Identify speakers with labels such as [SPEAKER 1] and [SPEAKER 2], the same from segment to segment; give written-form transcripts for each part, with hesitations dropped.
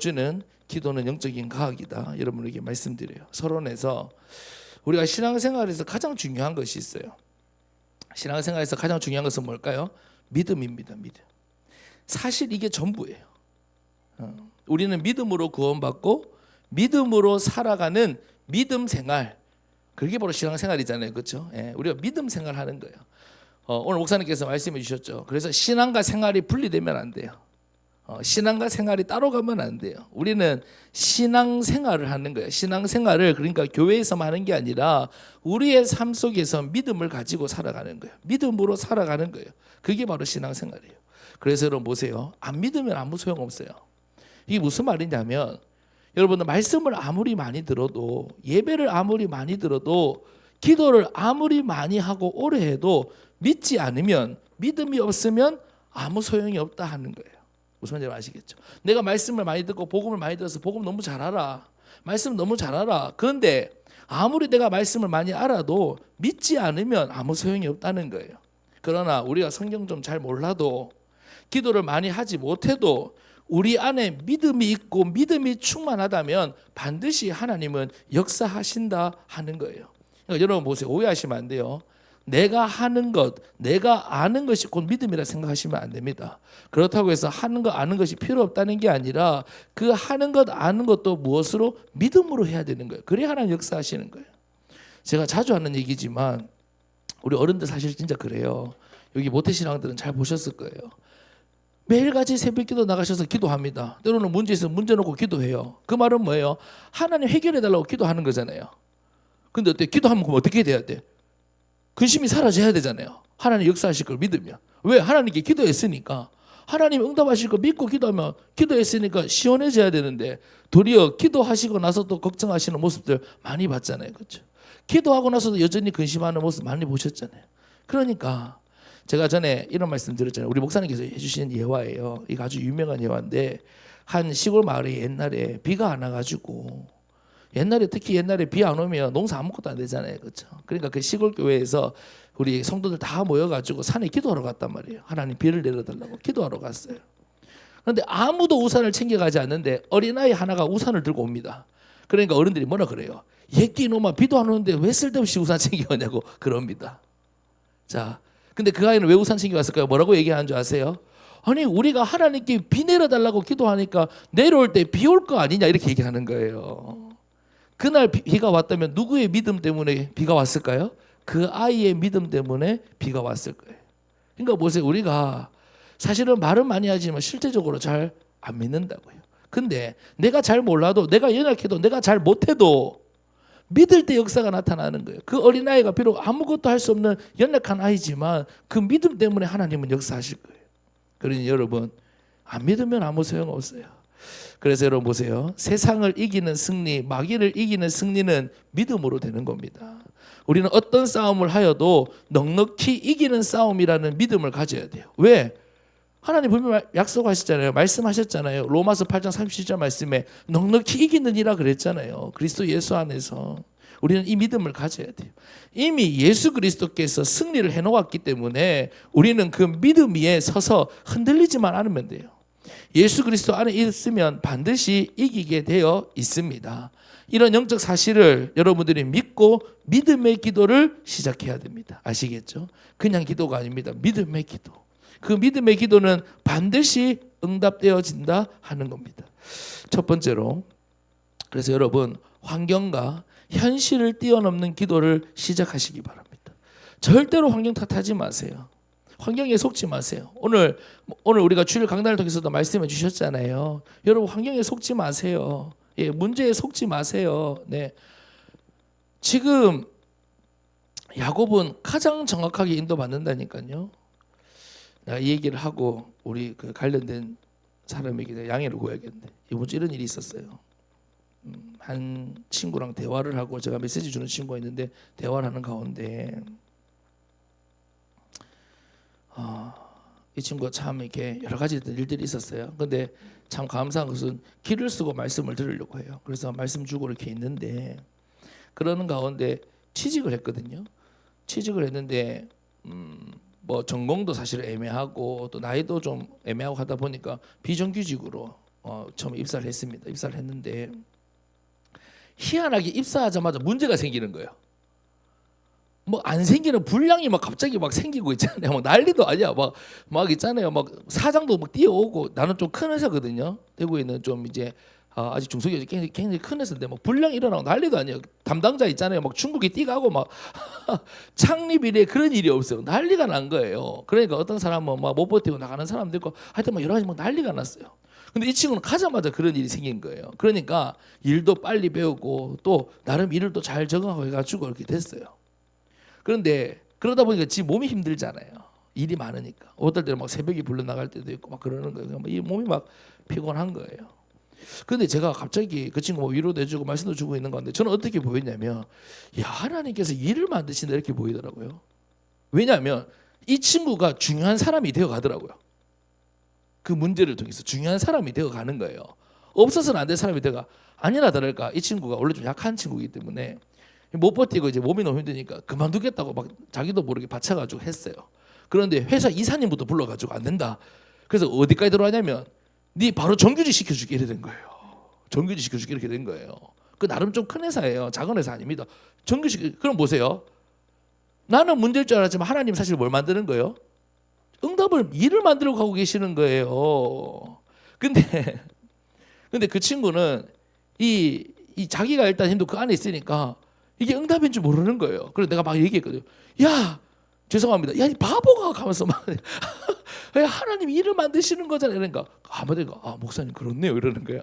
[SPEAKER 1] 주는 기도는 영적인 과학이다. 여러분에게 말씀드려요. 서론에서 우리가 신앙생활에서 가장 중요한 것이 있어요. 신앙생활에서 가장 중요한 것은 뭘까요? 믿음입니다. 믿음. 사실 이게 전부예요. 우리는 믿음으로 구원받고 믿음으로 살아가는 믿음 생활. 그게 바로 신앙생활이잖아요. 그렇죠? 예, 우리가 믿음 생활하는 거예요. 오늘 목사님께서 말씀해 주셨죠. 그래서 신앙과 생활이 분리되면 안 돼요. 신앙과 생활이 따로 가면 안 돼요. 우리는 신앙생활을 하는 거예요. 신앙생활을 그러니까 교회에서만 하는 게 아니라 우리의 삶 속에서 믿음을 가지고 살아가는 거예요. 믿음으로 살아가는 거예요. 그게 바로 신앙생활이에요. 그래서 여러분 보세요. 안 믿으면 아무 소용없어요. 이게 무슨 말이냐면 여러분들 말씀을 아무리 많이 들어도 예배를 아무리 많이 들어도 기도를 아무리 많이 하고 오래 해도 믿지 않으면 믿음이 없으면 아무 소용이 없다 하는 거예요. 무슨 말인지 아시겠죠? 내가 말씀을 많이 듣고 복음을 많이 들어서 복음 너무 잘 알아. 말씀 너무 잘 알아. 그런데 아무리 내가 말씀을 많이 알아도 믿지 않으면 아무 소용이 없다는 거예요. 그러나 우리가 성경 좀 잘 몰라도 기도를 많이 하지 못해도 우리 안에 믿음이 있고 믿음이 충만하다면 반드시 하나님은 역사하신다 하는 거예요. 그러니까 여러분 보세요. 오해하시면 안 돼요. 내가 하는 것, 내가 아는 것이 곧 믿음이라 생각하시면 안 됩니다. 그렇다고 해서 하는 것, 아는 것이 필요 없다는 게 아니라 그 하는 것, 아는 것도 무엇으로? 믿음으로 해야 되는 거예요. 그래야 하나님 역사하시는 거예요. 제가 자주 하는 얘기지만 우리 어른들 사실 진짜 그래요. 여기 모태신앙들은 잘 보셨을 거예요. 매일같이 새벽기도 나가셔서 기도합니다. 때로는 문제 있으면 문제 놓고 기도해요. 그 말은 뭐예요? 하나님 해결해달라고 기도하는 거잖아요. 근데 어때? 기도하면 그럼 어떻게 돼야 돼? 근심이 사라져야 되잖아요. 하나님 역사하실 걸 믿으면. 왜? 하나님께 기도했으니까. 하나님 응답하실 거 믿고 기도하면 기도했으니까 시원해져야 되는데 도리어 기도하시고 나서 또 걱정하시는 모습들 많이 봤잖아요. 그렇죠? 기도하고 나서도 여전히 근심하는 모습 많이 보셨잖아요. 그러니까 제가 전에 이런 말씀 드렸잖아요. 우리 목사님께서 해주신 예화예요. 이거 아주 유명한 예화인데 한 시골 마을에 옛날에 비가 안 와가지고 특히 옛날에 비 안 오면 농사 아무것도 안 되잖아요. 그렇죠? 그러니까 그 시골 교회에서 우리 성도들 다 모여가지고 산에 기도하러 갔단 말이에요. 하나님 비를 내려달라고 기도하러 갔어요. 그런데 아무도 우산을 챙겨가지 않는데 어린아이 하나가 우산을 들고 옵니다. 그러니까 어른들이 뭐라 그래요? 얘끼 놈아 비도 안 오는데 왜 쓸데없이 우산 챙겨오냐고 그럽니다. 자, 근데 그 아이는 왜 우산 챙겨왔을까요? 뭐라고 얘기하는 줄 아세요? 아니 우리가 하나님께 비 내려달라고 기도하니까 내려올 때 비 올 거 아니냐 이렇게 얘기하는 거예요. 그날 비가 왔다면 누구의 믿음 때문에 비가 왔을까요? 그 아이의 믿음 때문에 비가 왔을 거예요. 그러니까 보세요. 우리가 사실은 말은 많이 하지만 실제적으로 잘 안 믿는다고요. 근데 내가 잘 몰라도 내가 연약해도 내가 잘 못해도 믿을 때 역사가 나타나는 거예요. 그 어린아이가 비록 아무것도 할 수 없는 연약한 아이지만 그 믿음 때문에 하나님은 역사하실 거예요. 그러니 여러분 안 믿으면 아무 소용없어요. 그래서 여러분 보세요. 세상을 이기는 승리, 마귀를 이기는 승리는 믿음으로 되는 겁니다. 우리는 어떤 싸움을 하여도 넉넉히 이기는 싸움이라는 믿음을 가져야 돼요. 왜? 하나님 분명히 약속하셨잖아요. 말씀하셨잖아요. 로마서 8장 37절 말씀에 넉넉히 이기느니라 그랬잖아요. 그리스도 예수 안에서. 우리는 이 믿음을 가져야 돼요. 이미 예수 그리스도께서 승리를 해놓았기 때문에 우리는 그 믿음 위에 서서 흔들리지만 않으면 돼요. 예수 그리스도 안에 있으면 반드시 이기게 되어 있습니다. 이런 영적 사실을 여러분들이 믿고 믿음의 기도를 시작해야 됩니다. 아시겠죠? 그냥 기도가 아닙니다. 믿음의 기도. 그 믿음의 기도는 반드시 응답되어진다 하는 겁니다. 첫 번째로 그래서 여러분 환경과 현실을 뛰어넘는 기도를 시작하시기 바랍니다. 절대로 환경 탓하지 마세요. 환경에 속지 마세요. 오늘 우리가 주일 강단을 통해서도 말씀해 주셨잖아요. 여러분 환경에 속지 마세요. 예, 문제에 속지 마세요. 네. 지금 야곱은 가장 정확하게 인도받는다니까요. 내가 이 얘기를 하고 우리 그 관련된 사람에게 양해를 구해야겠는데 이번 주 이런 일이 있었어요. 한 친구랑 대화를 하고 제가 메시지 주는 친구가 있는데 대화를 하는 가운데 이 친구가 참 이렇게 여러 가지 일들이 있었어요. 근데 참 감사한 것은 길을 쓰고 말씀을 들으려고 해요. 그래서 말씀 주고 이렇게 있는데 그러는 가운데 취직을 했거든요. 취직을 했는데 뭐 전공도 사실 애매하고 또 나이도 좀 애매하고 하다 보니까 비정규직으로 처음에 입사를 했습니다. 입사를 했는데 희한하게 입사하자마자 문제가 생기는 거예요. 뭐 안 생기는 불량이 막 갑자기 막 생기고 있잖아요. 뭐 난리도 아니야. 막 있잖아요. 막 사장도 막 뛰어오고, 나는 좀 큰 회사거든요. 대구에 있는 좀 이제 아직 중소기업 굉장히 큰 회사인데 막 불량 일어나고 난리도 아니에요. 담당자 있잖아요. 막 중국에 뛰가고 막 창립 이래 그런 일이 없어요. 난리가 난 거예요. 그러니까 어떤 사람은 막 못 버티고 나가는 사람도 있고, 하여튼 막 여러 가지 막 난리가 났어요. 근데 이 친구는 가자마자 그런 일이 생긴 거예요. 그러니까 일도 빨리 배우고 또 나름 일을 또 잘 적응하고 해가지고 이렇게 됐어요. 그런데 그러다 보니까 지 몸이 힘들잖아요. 일이 많으니까. 어떨 때는 막 새벽에 불러 나갈 때도 있고 막 그러는 거예요. 이 몸이 막 피곤한 거예요. 근데 제가 갑자기 그 친구 뭐 위로도 해주고 말씀도 주고 있는 건데, 저는 어떻게 보였냐면, 야, 하나님께서 일을 만드신다 이렇게 보이더라고요. 왜냐하면 이 친구가 중요한 사람이 되어 가더라고요. 그 문제를 통해서 중요한 사람이 되어 가는 거예요. 없어서는 안 될 사람이 되어가. 아니나 다를까 이 친구가 원래 좀 약한 친구이기 때문에 못 버티고 이제 몸이 너무 힘드니까 그만두겠다고 막 자기도 모르게 바쳐가지고 했어요. 그런데 회사 이사님부터 불러가지고 안 된다. 그래서 어디까지 들어가냐면, 네 바로 정규직 시켜주게 이렇게 된 거예요. 정규직 시켜주게 이렇게 된 거예요. 그 나름 좀 큰 회사예요. 작은 회사 아닙니다. 정규직. 그럼 보세요. 나는 문제일 줄 알았지만 하나님 사실 뭘 만드는 거예요? 응답을, 일을 만들고 가고 계시는 거예요. 근데 그 친구는 이 자기가 일단 힘도 그 안에 있으니까 이게 응답인 줄 모르는 거예요. 그래서 내가 막 얘기했거든요. 야, 죄송합니다. 야, 이 바보가 가면서 막 하나님 일을 만드시는 거잖아요. 그러니까 내가 목사님 그렇네요 이러는 거야.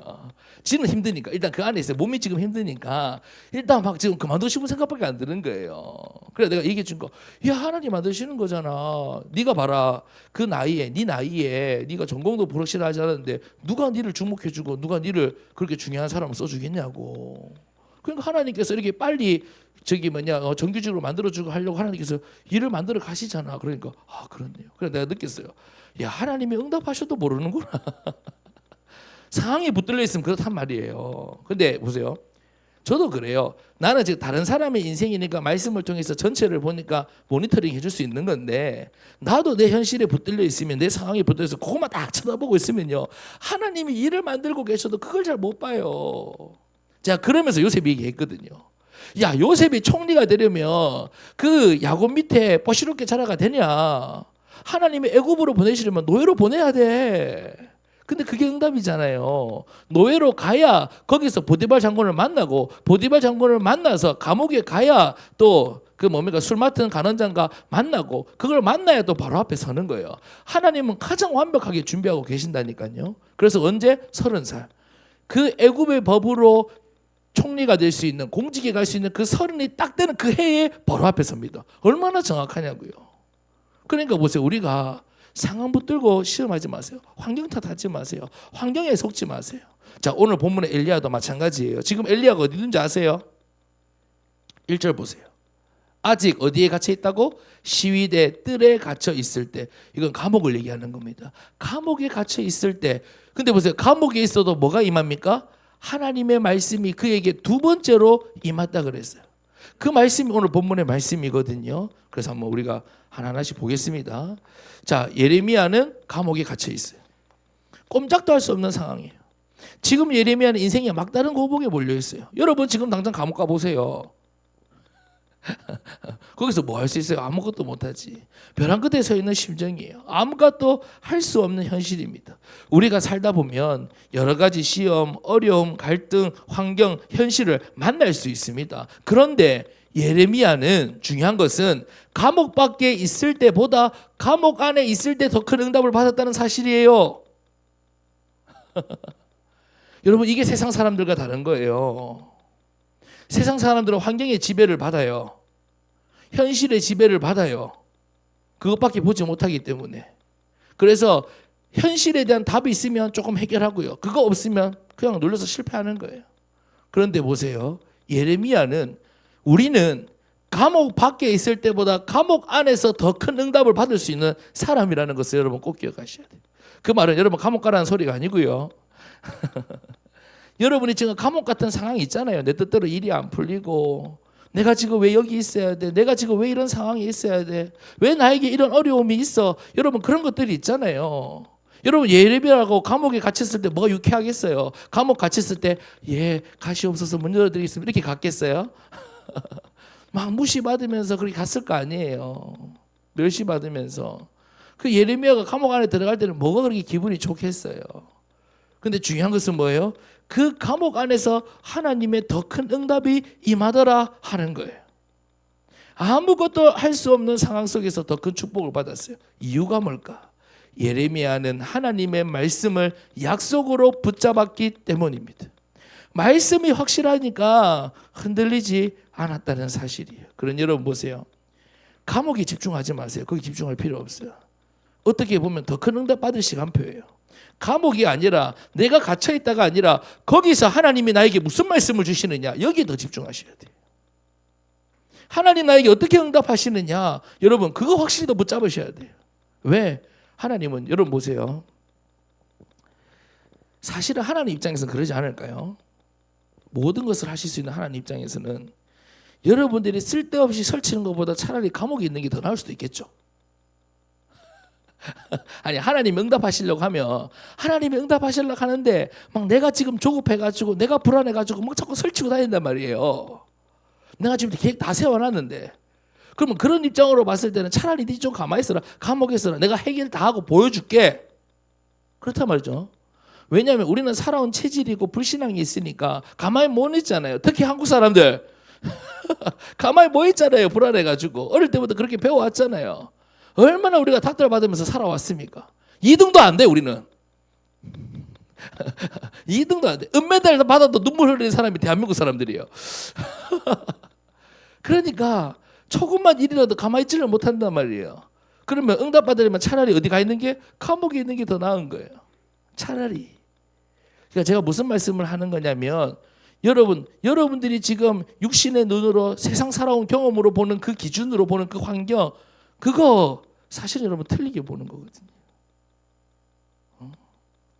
[SPEAKER 1] 지는 힘드니까, 일단 그 안에 있어요. 몸이 지금 힘드니까 일단 막 지금 그만두고 싶은 생각밖에 안 드는 거예요. 그래 내가 얘기해 준 거, 야, 하나님 만드시는 거잖아. 네가 봐라, 그 나이에, 네 나이에 네가 전공도 불확실히 하지 않았는데 누가 네를 주목해주고 누가 네를 그렇게 중요한 사람을 써주겠냐고. 그러니까 하나님께서 이렇게 빨리 정규직으로 만들어주고 하려고 하나님께서 일을 만들어 가시잖아. 그러니까 그렇네요. 그래 내가 느꼈어요. 야, 하나님이 응답하셔도 모르는구나. 상황이 붙들려 있으면 그렇단 말이에요. 근데 보세요. 저도 그래요. 나는 지금 다른 사람의 인생이니까 말씀을 통해서 전체를 보니까 모니터링 해줄 수 있는 건데, 나도 내 현실에 붙들려 있으면, 내 상황에 붙들려 있어서 그것만 딱 쳐다보고 있으면요, 하나님이 일을 만들고 계셔도 그걸 잘 못 봐요. 제가 그러면서 요셉이 얘기했거든요. 야, 요셉이 총리가 되려면 그 야곱 밑에 뽀시롭게 자라가 되냐? 하나님이 애굽으로 보내시려면 노예로 보내야 돼. 근데 그게 응답이잖아요. 노예로 가야 거기서 보디발 장군을 만나고, 보디발 장군을 만나서 감옥에 가야 또 술 맡은 간원장과 만나고, 그걸 만나야 또 바로 앞에 서는 거예요. 하나님은 가장 완벽하게 준비하고 계신다니까요. 그래서 언제? 30살. 그 애굽의 법으로 총리가 될 수 있는, 공직에 갈 수 있는 그 30이 딱 되는 그 해에 바로 앞에 섭니다. 얼마나 정확하냐고요. 그러니까 보세요. 우리가 상황 붙들고 시험하지 마세요. 환경 탓하지 마세요. 환경에 속지 마세요. 자, 오늘 본문의 엘리야도 마찬가지예요. 지금 엘리야가 어디 있는지 아세요? 1절 보세요. 아직 어디에 갇혀 있다고? 시위대 뜰에 갇혀 있을 때. 이건 감옥을 얘기하는 겁니다. 감옥에 갇혀 있을 때. 근데 보세요. 감옥에 있어도 뭐가 임합니까? 하나님의 말씀이 그에게 두 번째로 임했다 그랬어요. 그 말씀이 오늘 본문의 말씀이거든요. 그래서 한번 우리가 하나하나씩 보겠습니다. 자, 예레미야는 감옥에 갇혀 있어요. 꼼짝도 할 수 없는 상황이에요. 지금 예레미야는 인생이 막다른 고복에 몰려 있어요. 여러분 지금 당장 감옥 가보세요. 거기서 뭐 할 수 있어요? 아무것도 못하지. 벼랑 끝에 서 있는 심정이에요. 아무것도 할 수 없는 현실입니다. 우리가 살다 보면 여러 가지 시험, 어려움, 갈등, 환경, 현실을 만날 수 있습니다. 그런데 예레미야는 중요한 것은 감옥 밖에 있을 때보다 감옥 안에 있을 때 더 큰 응답을 받았다는 사실이에요. 여러분, 이게 세상 사람들과 다른 거예요. 세상 사람들은 환경의 지배를 받아요. 현실의 지배를 받아요. 그것밖에 보지 못하기 때문에. 그래서 현실에 대한 답이 있으면 조금 해결하고요. 그거 없으면 그냥 눌러서 실패하는 거예요. 그런데 보세요. 예레미야는, 우리는 감옥 밖에 있을 때보다 감옥 안에서 더 큰 응답을 받을 수 있는 사람이라는 것을 여러분 꼭 기억하셔야 돼요. 그 말은 여러분 감옥 가라는 소리가 아니고요. 여러분이 지금 감옥 같은 상황이 있잖아요. 내 뜻대로 일이 안 풀리고, 내가 지금 왜 여기 있어야 돼? 내가 지금 왜 이런 상황이 있어야 돼? 왜 나에게 이런 어려움이 있어? 여러분 그런 것들이 있잖아요. 여러분 예레미야하고 감옥에 갇혔을 때 뭐가 유쾌하겠어요? 감옥 갇혔을 때 예, 가시옵소서 문 열어드리겠습니다 이렇게 갔겠어요? 막 무시받으면서 그렇게 갔을 거 아니에요. 멸시받으면서. 그 예레미야가 감옥 안에 들어갈 때는 뭐가 그렇게 기분이 좋겠어요. 근데 중요한 것은 뭐예요? 그 감옥 안에서 하나님의 더 큰 응답이 임하더라 하는 거예요. 아무것도 할 수 없는 상황 속에서 더 큰 축복을 받았어요. 이유가 뭘까? 예레미야는 하나님의 말씀을 약속으로 붙잡았기 때문입니다. 말씀이 확실하니까 흔들리지 않았다는 사실이에요. 그런 여러분 보세요. 감옥에 집중하지 마세요. 거기 집중할 필요 없어요. 어떻게 보면 더 큰 응답 받을 시간표예요. 감옥이 아니라 내가 갇혀 있다가 아니라 거기서 하나님이 나에게 무슨 말씀을 주시느냐 여기에 더 집중하셔야 돼요. 하나님 나에게 어떻게 응답하시느냐 여러분 그거 확실히 더 붙잡으셔야 돼요. 왜? 하나님은 여러분 보세요. 사실은 하나님 입장에서는 그러지 않을까요? 모든 것을 하실 수 있는 하나님 입장에서는 여러분들이 쓸데없이 설치는 것보다 차라리 감옥에 있는 게 더 나을 수도 있겠죠. 아니 하나님 응답하시려고 하면 하나님이 응답하시려고 하는데 막 내가 지금 조급해가지고 내가 불안해가지고 막 자꾸 설치고 다닌단 말이에요. 내가 지금 계획 다 세워놨는데 그러면 그런 입장으로 봤을 때는 차라리 네 좀 가만히 있어라. 감옥에 있어라. 내가 해결 다 하고 보여줄게. 그렇단 말이죠. 왜냐하면 우리는 살아온 체질이고 불신앙이 있으니까 가만히 못 있잖아요. 특히 한국 사람들 가만히 못 있잖아요. 불안해가지고 어릴 때부터 그렇게 배워왔잖아요. 얼마나 우리가 닥달 받으면서 살아왔습니까? 2등도 안 돼 우리는. 2등도 안 돼. 은메달 받아도 눈물 흘리는 사람이 대한민국 사람들이에요. 그러니까 조금만 일이라도 가만히 있지를 못한단 말이에요. 그러면 응답 받으려면 차라리 어디 가 있는 게 감옥에 있는 게 더 나은 거예요. 차라리. 그러니까 제가 무슨 말씀을 하는 거냐면 여러분들이 지금 육신의 눈으로 세상 살아온 경험으로 보는 그 기준으로 보는 그 환경 그거 사실 여러분 틀리게 보는 거거든요.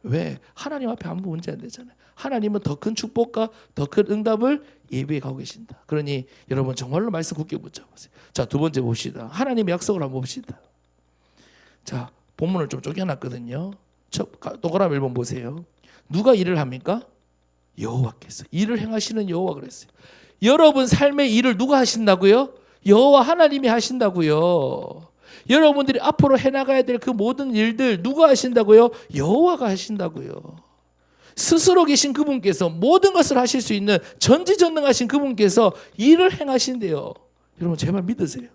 [SPEAKER 1] 왜? 하나님 앞에 아무 문제 안 되잖아요. 하나님은 더 큰 축복과 더 큰 응답을 예비해 가고 계신다. 그러니 여러분 정말로 말씀 굳게 붙잡으세요. 자, 두 번째 봅시다. 하나님의 약속을 한번 봅시다. 자, 본문을 좀 쪼개놨거든요. 동그라미 1번 보세요. 누가 일을 합니까? 여호와께서. 일을 행하시는 여호와 그랬어요. 여러분 삶의 일을 누가 하신다고요? 여호와 하나님이 하신다고요. 여러분들이 앞으로 해나가야 될 그 모든 일들 누가 하신다고요? 여호와가 하신다고요. 스스로 계신 그분께서 모든 것을 하실 수 있는 전지전능하신 그분께서 일을 행하신대요. 여러분 제발 믿으세요.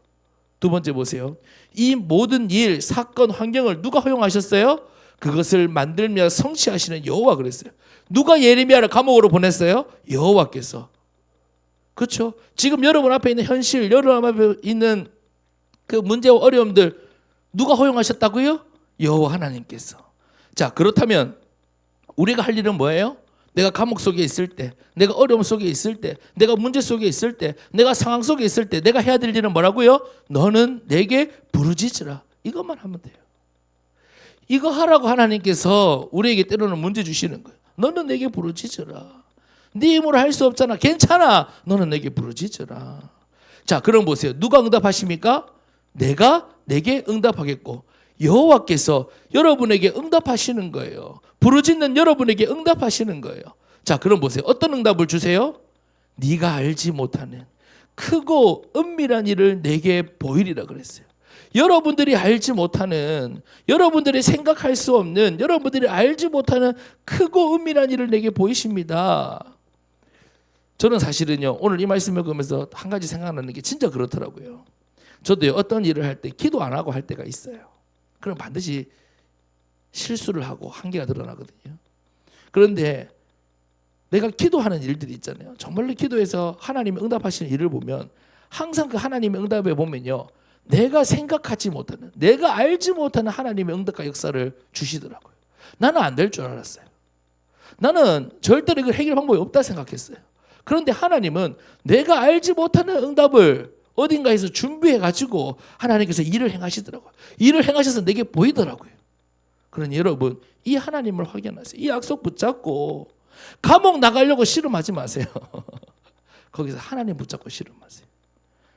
[SPEAKER 1] 두 번째 보세요. 이 모든 일, 사건, 환경을 누가 허용하셨어요? 그것을 만들며 성취하시는 여호와 그랬어요. 누가 예레미야를 감옥으로 보냈어요? 여호와께서. 그렇죠? 지금 여러분 앞에 있는 현실, 여러분 앞에 있는 그 문제와 어려움들 누가 허용하셨다고요? 여호와 하나님께서. 자, 그렇다면 우리가 할 일은 뭐예요? 내가 감옥 속에 있을 때, 내가 어려움 속에 있을 때, 내가 문제 속에 있을 때, 내가 상황 속에 있을 때 내가 해야 될 일은 뭐라고요? 너는 내게 부르짖으라. 이것만 하면 돼요. 이거 하라고 하나님께서 우리에게 때로는 문제 주시는 거예요. 너는 내게 부르짖으라. 네 힘으로 할 수 없잖아. 괜찮아. 너는 내게 부르짖으라. 자, 그럼 보세요. 누가 응답하십니까? 내가 내게 응답하겠고 여호와께서 여러분에게 응답하시는 거예요. 부르짖는 여러분에게 응답하시는 거예요. 자, 그럼 보세요. 어떤 응답을 주세요? 네가 알지 못하는 크고 은밀한 일을 내게 보이리라 그랬어요. 여러분들이 알지 못하는, 여러분들이 생각할 수 없는, 여러분들이 알지 못하는 크고 은밀한 일을 내게 보이십니다. 저는 사실은요 오늘 이 말씀을 보면서 한 가지 생각나는 게 진짜 그렇더라고요. 저도요 어떤 일을 할 때 기도 안 하고 할 때가 있어요. 그럼 반드시 실수를 하고 한계가 드러나거든요. 그런데 내가 기도하는 일들이 있잖아요. 정말로 기도해서 하나님이 응답하시는 일을 보면 항상 그 하나님의 응답에 보면요 내가 생각하지 못하는, 내가 알지 못하는 하나님의 응답과 역사를 주시더라고요. 나는 안 될 줄 알았어요. 나는 절대로 이걸 해결 방법이 없다 생각했어요. 그런데 하나님은 내가 알지 못하는 응답을 어딘가에서 준비해가지고 하나님께서 일을 행하시더라고요. 일을 행하셔서 내게 보이더라고요. 그러니 여러분 이 하나님을 확인하세요. 이 약속 붙잡고 감옥 나가려고 씨름하지 마세요. 거기서 하나님 붙잡고 씨름하세요.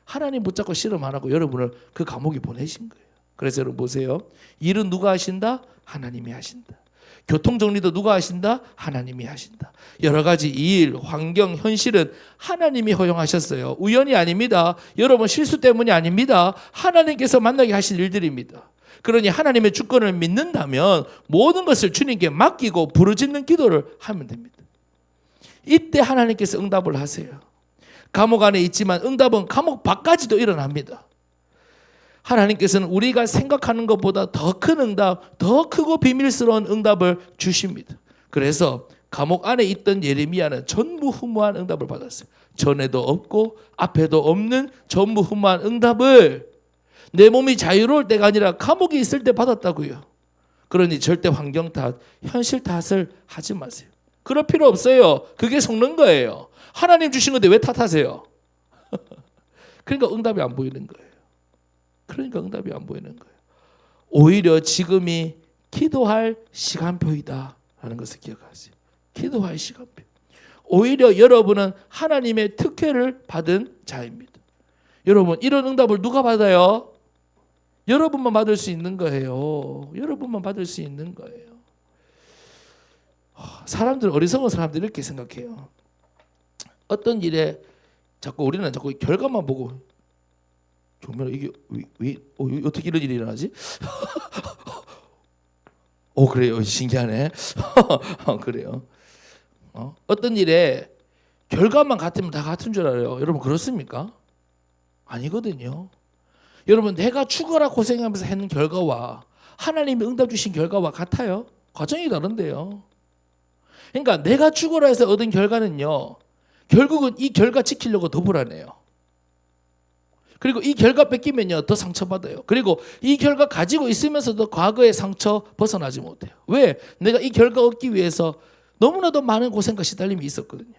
[SPEAKER 1] 하나님 붙잡고 씨름 안 하고 여러분을 그 감옥에 보내신 거예요. 그래서 여러분 보세요. 일은 누가 하신다? 하나님이 하신다. 교통정리도 누가 하신다? 하나님이 하신다. 여러 가지 일, 환경, 현실은 하나님이 허용하셨어요. 우연이 아닙니다. 여러분 실수 때문이 아닙니다. 하나님께서 만나게 하신 일들입니다. 그러니 하나님의 주권을 믿는다면 모든 것을 주님께 맡기고 부르짖는 기도를 하면 됩니다. 이때 하나님께서 응답을 하세요. 감옥 안에 있지만 응답은 감옥 밖까지도 일어납니다. 하나님께서는 우리가 생각하는 것보다 더 큰 응답, 더 크고 비밀스러운 응답을 주십니다. 그래서 감옥 안에 있던 예레미야는 전무후무한 응답을 받았어요. 전에도 없고 앞에도 없는 전무후무한 응답을 내 몸이 자유로울 때가 아니라 감옥에 있을 때 받았다고요. 그러니 절대 환경 탓, 현실 탓을 하지 마세요. 그럴 필요 없어요. 그게 속는 거예요. 하나님 주신 건데 왜 탓하세요? 그러니까 응답이 안 보이는 거예요. 그러니까 응답이 안 보이는 거예요. 오히려 지금이 기도할 시간표이다 라는 것을 기억하세요. 기도할 시간표. 오히려 여러분은 하나님의 특혜를 받은 자입니다. 여러분, 이런 응답을 누가 받아요? 여러분만 받을 수 있는 거예요. 여러분만 받을 수 있는 거예요. 사람들, 어리석은 사람들 이렇게 생각해요. 어떤 일에 우리는 자꾸 결과만 보고, 정말 이게 왜 어떻게 이런 일이 일어나지? 그래요. 신기하네. 그래요. 어떤 일에 결과만 같으면 다 같은 줄 알아요. 여러분 그렇습니까? 아니거든요. 여러분 내가 죽어라 고생하면서 하는 결과와 하나님이 응답 주신 결과와 같아요. 과정이 다른데요. 그러니까 내가 죽어라 해서 얻은 결과는요, 결국은 이 결과 지키려고 더 불안해요. 그리고 이 결과 뺏기면요 더 상처받아요. 그리고 이 결과 가지고 있으면서도 과거의 상처 벗어나지 못해요. 왜? 내가 이 결과 얻기 위해서 너무나도 많은 고생과 시달림이 있었거든요.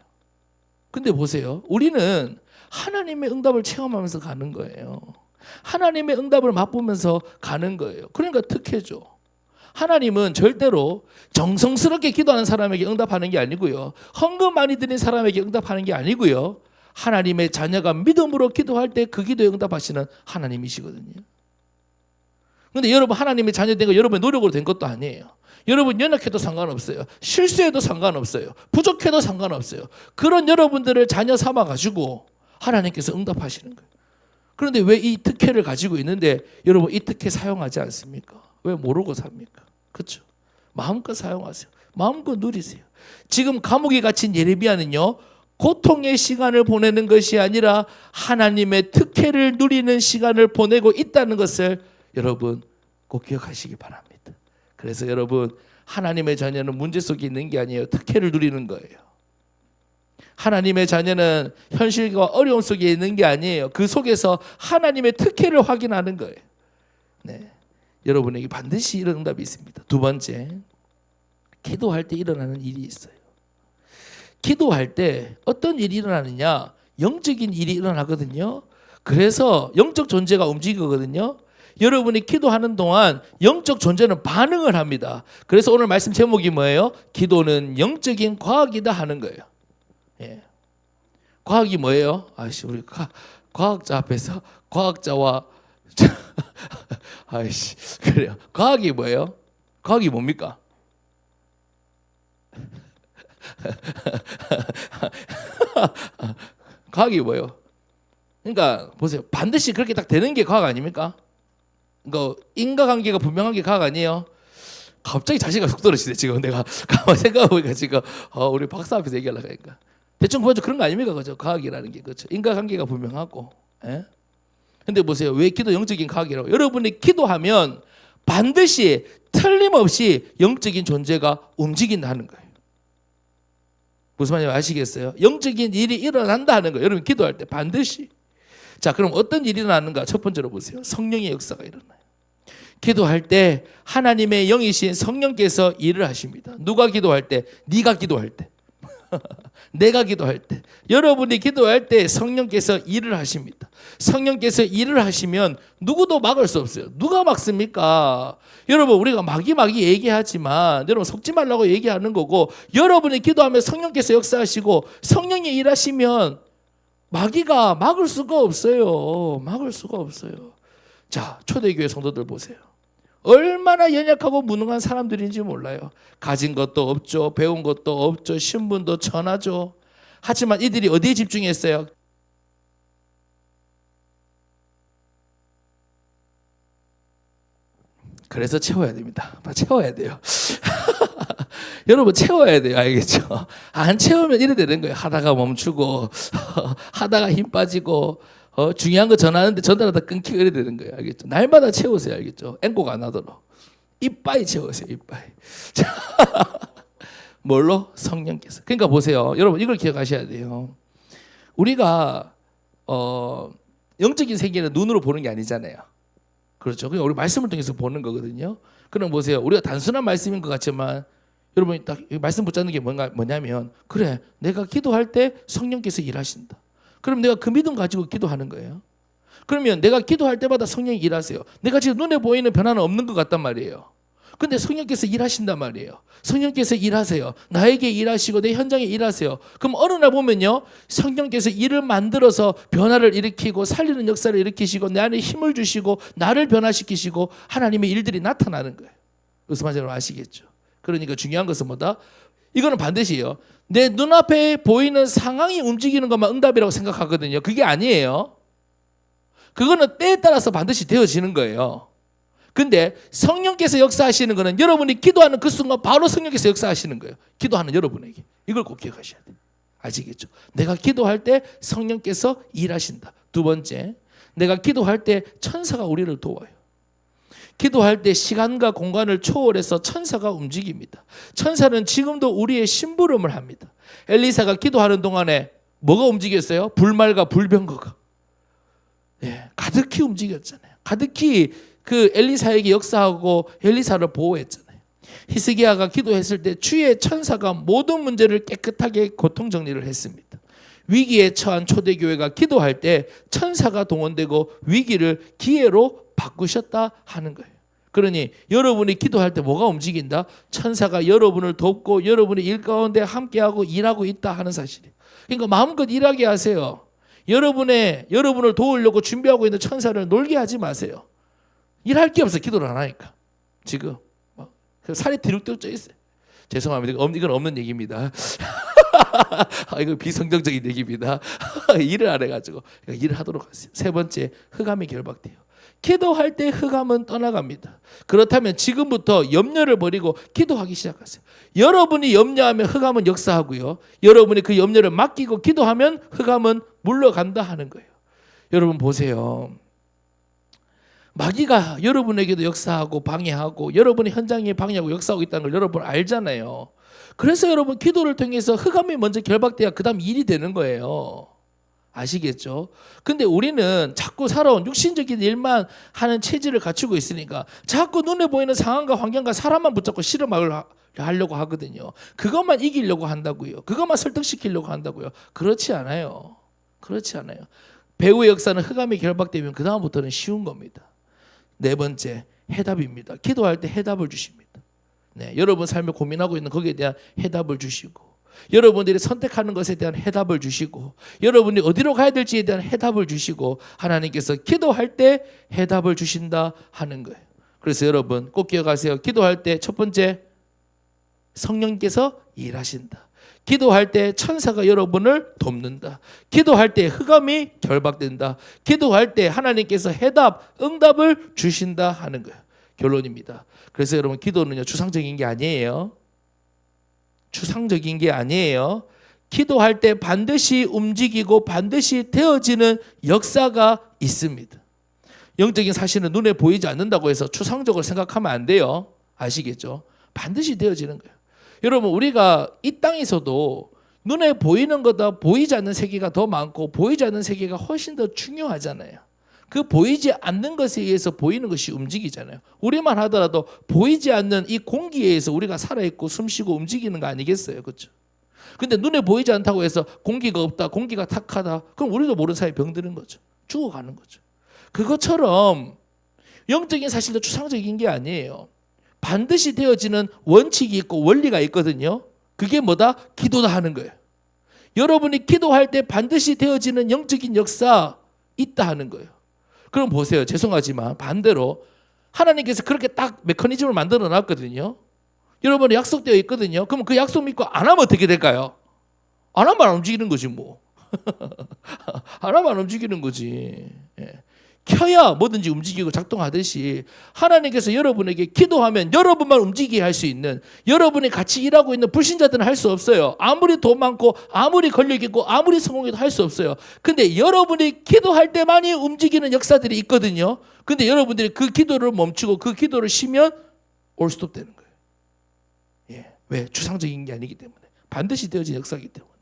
[SPEAKER 1] 근데 보세요. 우리는 하나님의 응답을 체험하면서 가는 거예요. 하나님의 응답을 맛보면서 가는 거예요. 그러니까 특혜죠. 하나님은 절대로 정성스럽게 기도하는 사람에게 응답하는 게 아니고요, 헌금 많이 드린 사람에게 응답하는 게 아니고요, 하나님의 자녀가 믿음으로 기도할 때 그 기도에 응답하시는 하나님이시거든요. 그런데 여러분 하나님의 자녀된 거 여러분의 노력으로 된 것도 아니에요. 여러분 연약해도 상관없어요. 실수해도 상관없어요. 부족해도 상관없어요. 그런 여러분들을 자녀 삼아가지고 하나님께서 응답하시는 거예요. 그런데 왜 이 특혜를 가지고 있는데 여러분 이 특혜 사용하지 않습니까? 왜 모르고 삽니까? 그렇죠? 마음껏 사용하세요. 마음껏 누리세요. 지금 감옥에 갇힌 예레미야는요, 고통의 시간을 보내는 것이 아니라 하나님의 특혜를 누리는 시간을 보내고 있다는 것을 여러분 꼭 기억하시기 바랍니다. 그래서 여러분 하나님의 자녀는 문제 속에 있는 게 아니에요. 특혜를 누리는 거예요. 하나님의 자녀는 현실과 어려움 속에 있는 게 아니에요. 그 속에서 하나님의 특혜를 확인하는 거예요. 네, 여러분에게 반드시 이런 응답이 있습니다. 두 번째, 기도할 때 일어나는 일이 있어요. 기도할 때 어떤 일이 일어나느냐? 영적인 일이 일어나거든요. 그래서 영적 존재가 움직이거든요. 여러분이 기도하는 동안 영적 존재는 반응을 합니다. 그래서 오늘 말씀 제목이 뭐예요? 기도는 영적인 과학이다 하는 거예요. 예. 과학이 뭐예요? 우리 과학자 앞에서 과학자와 그래요. 과학이 뭐예요? 과학이 뭡니까? 과학이 뭐예요? 그러니까 보세요. 반드시 그렇게 딱 되는 게 과학 아닙니까? 그러니까 인과관계가 분명한 게 과학 아니에요? 갑자기 자신감 속 떨어지네 지금. 내가 가만히 생각해보니까 지금 우리 박사 앞에서 얘기하려고 하니까 대충 보여줘 그런 거 아닙니까? 그죠? 과학이라는 게 그렇죠. 인과관계가 분명하고. 예? 근데 보세요. 왜 기도 영적인 과학이라고? 여러분이 기도하면 반드시 틀림없이 영적인 존재가 움직인다는 거예요. 무슨 말인지 아시겠어요? 영적인 일이 일어난다는 거예요. 여러분 기도할 때 반드시. 자, 그럼 어떤 일이 일어나는가? 첫 번째로 보세요. 성령의 역사가 일어나요. 기도할 때 하나님의 영이신 성령께서 일을 하십니다. 누가 기도할 때? 네가 기도할 때. 내가 기도할 때, 여러분이 기도할 때 성령께서 일을 하십니다. 성령께서 일을 하시면 누구도 막을 수 없어요. 누가 막습니까? 여러분 우리가 막이 얘기하지만 여러분 속지 말라고 얘기하는 거고, 여러분이 기도하면 성령께서 역사하시고 성령이 일하시면 마귀가 막을 수가 없어요. 막을 수가 없어요. 자, 초대교회 성도들 보세요. 얼마나 연약하고 무능한 사람들인지 몰라요. 가진 것도 없죠. 배운 것도 없죠. 신분도 천하죠. 하지만 이들이 어디에 집중했어요? 그래서 채워야 됩니다. 채워야 돼요. 여러분 채워야 돼요. 알겠죠? 안 채우면 이래 되는 거예요. 하다가 멈추고 하다가 힘 빠지고 중요한 거 전하는데 전달하다 끊기고 이래 되는 거예요. 알겠죠? 날마다 채우세요. 알겠죠? 앵꼬가 안 하도록. 이빠이 채우세요. 이빠이. 자, 뭘로? 성령께서. 그러니까 보세요. 여러분 이걸 기억하셔야 돼요. 우리가 영적인 세계는 눈으로 보는 게 아니잖아요. 그렇죠. 그냥 우리 말씀을 통해서 보는 거거든요. 그럼 보세요. 우리가 단순한 말씀인 것 같지만 여러분이 딱 말씀 붙잡는 게 뭐냐면 그래 내가 기도할 때 성령께서 일하신다. 그럼 내가 그 믿음 가지고 기도하는 거예요. 그러면 내가 기도할 때마다 성령이 일하세요. 내가 지금 눈에 보이는 변화는 없는 것 같단 말이에요. 근데 성령께서 일하신단 말이에요. 성령께서 일하세요. 나에게 일하시고 내 현장에 일하세요. 그럼 어느 날 보면요. 성령께서 일을 만들어서 변화를 일으키고 살리는 역사를 일으키시고 내 안에 힘을 주시고 나를 변화시키시고 하나님의 일들이 나타나는 거예요. 무슨 말인지 아시겠죠? 그러니까 중요한 것은 뭐다? 이거는 반드시요. 내 눈앞에 보이는 상황이 움직이는 것만 응답이라고 생각하거든요. 그게 아니에요. 그거는 때에 따라서 반드시 되어지는 거예요. 근데 성령께서 역사하시는 것은 여러분이 기도하는 그 순간 바로 성령께서 역사하시는 거예요. 기도하는 여러분에게. 이걸 꼭 기억하셔야 돼요. 아시겠죠? 내가 기도할 때 성령께서 일하신다. 두 번째, 내가 기도할 때 천사가 우리를 도와요. 기도할 때 시간과 공간을 초월해서 천사가 움직입니다. 천사는 지금도 우리의 심부름을 합니다. 엘리사가 기도하는 동안에 뭐가 움직였어요? 불말과 불병거가 가득히 움직였잖아요. 가득히 그 엘리사에게 역사하고 엘리사를 보호했잖아요. 히스기야가 기도했을 때 주의 천사가 모든 문제를 깨끗하게 고통 정리를 했습니다. 위기에 처한 초대교회가 기도할 때 천사가 동원되고 위기를 기회로 바꾸셨다 하는 거예요. 그러니 여러분이 기도할 때 뭐가 움직인다? 천사가 여러분을 돕고 여러분의 일 가운데 함께하고 일하고 있다 하는 사실이에요. 그러니까 마음껏 일하게 하세요. 여러분을 도우려고 준비하고 있는 천사를 놀게 하지 마세요. 일할 게 없어. 기도를 안 하니까. 지금 살이 뒤룩뒤룩 쪄 있어요. 죄송합니다. 이건 없는 얘기입니다. 이거 비성경적인 얘기입니다. 일을 안 해가지고 일을 하도록 하세요. 세 번째, 흑암이 결박돼요. 기도할 때 흑암은 떠나갑니다. 그렇다면 지금부터 염려를 버리고 기도하기 시작하세요. 여러분이 염려하면 흑암은 역사하고요. 여러분이 그 염려를 맡기고 기도하면 흑암은 물러간다 하는 거예요. 여러분 보세요. 마귀가 여러분에게도 역사하고 방해하고 여러분의 현장에 방해하고 역사하고 있다는 걸 여러분 알잖아요. 그래서 여러분 기도를 통해서 흑암이 먼저 결박돼야 그 다음 일이 되는 거예요. 아시겠죠? 근데 우리는 자꾸 살아온 육신적인 일만 하는 체질을 갖추고 있으니까 자꾸 눈에 보이는 상황과 환경과 사람만 붙잡고 실험을 하려고 하거든요. 그것만 이기려고 한다고요. 그것만 설득시키려고 한다고요. 그렇지 않아요. 그렇지 않아요. 배후의 역사는 흑암이 결박되면 그 다음부터는 쉬운 겁니다. 네 번째, 해답입니다. 기도할 때 해답을 주십니다. 여러분 삶에 고민하고 있는 거기에 대한 해답을 주시고 여러분들이 선택하는 것에 대한 해답을 주시고 여러분이 어디로 가야 될지에 대한 해답을 주시고 하나님께서 기도할 때 해답을 주신다 하는 거예요. 그래서 여러분 꼭 기억하세요. 기도할 때 첫 번째, 성령께서 일하신다. 기도할 때 천사가 여러분을 돕는다. 기도할 때 흑암이 결박된다. 기도할 때 하나님께서 응답을 주신다 하는 거예요. 결론입니다. 그래서 여러분 기도는요 추상적인 게 아니에요. 추상적인 게 아니에요. 기도할 때 반드시 움직이고 반드시 되어지는 역사가 있습니다. 영적인 사실은 눈에 보이지 않는다고 해서 추상적으로 생각하면 안 돼요. 아시겠죠? 반드시 되어지는 거예요. 여러분 우리가 이 땅에서도 눈에 보이는 것보다 보이지 않는 세계가 더 많고 보이지 않는 세계가 훨씬 더 중요하잖아요. 그 보이지 않는 것에 의해서 보이는 것이 움직이잖아요. 우리만 하더라도 보이지 않는 이 공기에 의해서 우리가 살아있고 숨쉬고 움직이는 거 아니겠어요? 그렇죠? 근데 눈에 보이지 않다고 해서 공기가 없다, 공기가 탁하다, 그럼 우리도 모르는 사이에 병드는 거죠. 죽어가는 거죠. 그것처럼 영적인 사실도 추상적인 게 아니에요. 반드시 되어지는 원칙이 있고 원리가 있거든요. 그게 뭐다? 기도다 하는 거예요. 여러분이 기도할 때 반드시 되어지는 영적인 역사 있다 하는 거예요. 그럼 보세요. 죄송하지만 반대로 하나님께서 그렇게 딱 메커니즘을 만들어 놨거든요. 여러분이 약속되어 있거든요. 그럼 그 약속 믿고 안 하면 어떻게 될까요? 안 하면 안 움직이는 거지 뭐. 안 하면 안 움직이는 거지. 예. 켜야 뭐든지 움직이고 작동하듯이 하나님께서 여러분에게 기도하면 여러분만 움직이게 할 수 있는, 여러분이 같이 일하고 있는 불신자들은 할 수 없어요. 아무리 돈 많고 아무리 권력 있고 아무리 성공해도 할 수 없어요. 근데 여러분이 기도할 때만이 움직이는 역사들이 있거든요. 근데 여러분들이 그 기도를 멈추고 그 기도를 쉬면 올스톱 되는 거예요. 예. 왜? 추상적인 게 아니기 때문에. 반드시 되어진 역사이기 때문에.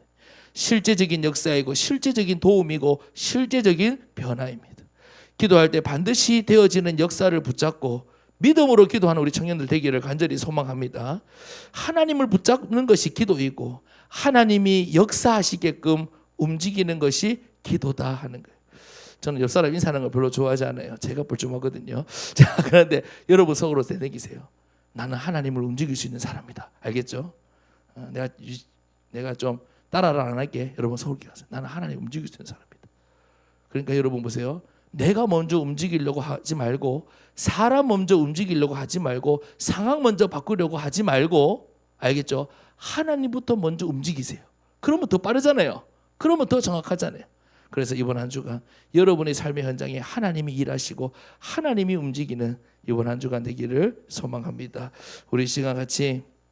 [SPEAKER 1] 실제적인 역사이고 실제적인 도움이고 실제적인 변화입니다. 기도할 때 반드시 되어지는 역사를 붙잡고 믿음으로 기도하는 우리 청년들 되기를 간절히 소망합니다. 하나님을 붙잡는 것이 기도이고 하나님이 역사하시게끔 움직이는 것이 기도다 하는 거예요. 저는 옆 사람 인사하는 걸 별로 좋아하지 않아요. 제가 뻘쭘하거든요. 자, 그런데 여러분 속으로 내기세요. 나는 하나님을 움직일 수 있는 사람이다. 알겠죠? 내가 좀 따라를 안 할게. 여러분 속으로 기하세요. 나는 하나님 움직일 수 있는 사람이다. 그러니까 여러분 보세요. 내가 먼저 움직이려고 하지 말고, 사람 먼저 움직이려고 하지 말고, 상황 먼저 바꾸려고 하지 말고, 알겠죠? 하나님부터 먼저 움직이세요. 그러면 더 빠르잖아요. 그러면 더 정확하잖아요. 그래서 이번 한 주간 여러분의 삶의 현장에 하나님이 일하시고 하나님이 움직이는 이번 한 주간 되기를 소망합니다. 우리 시간 같이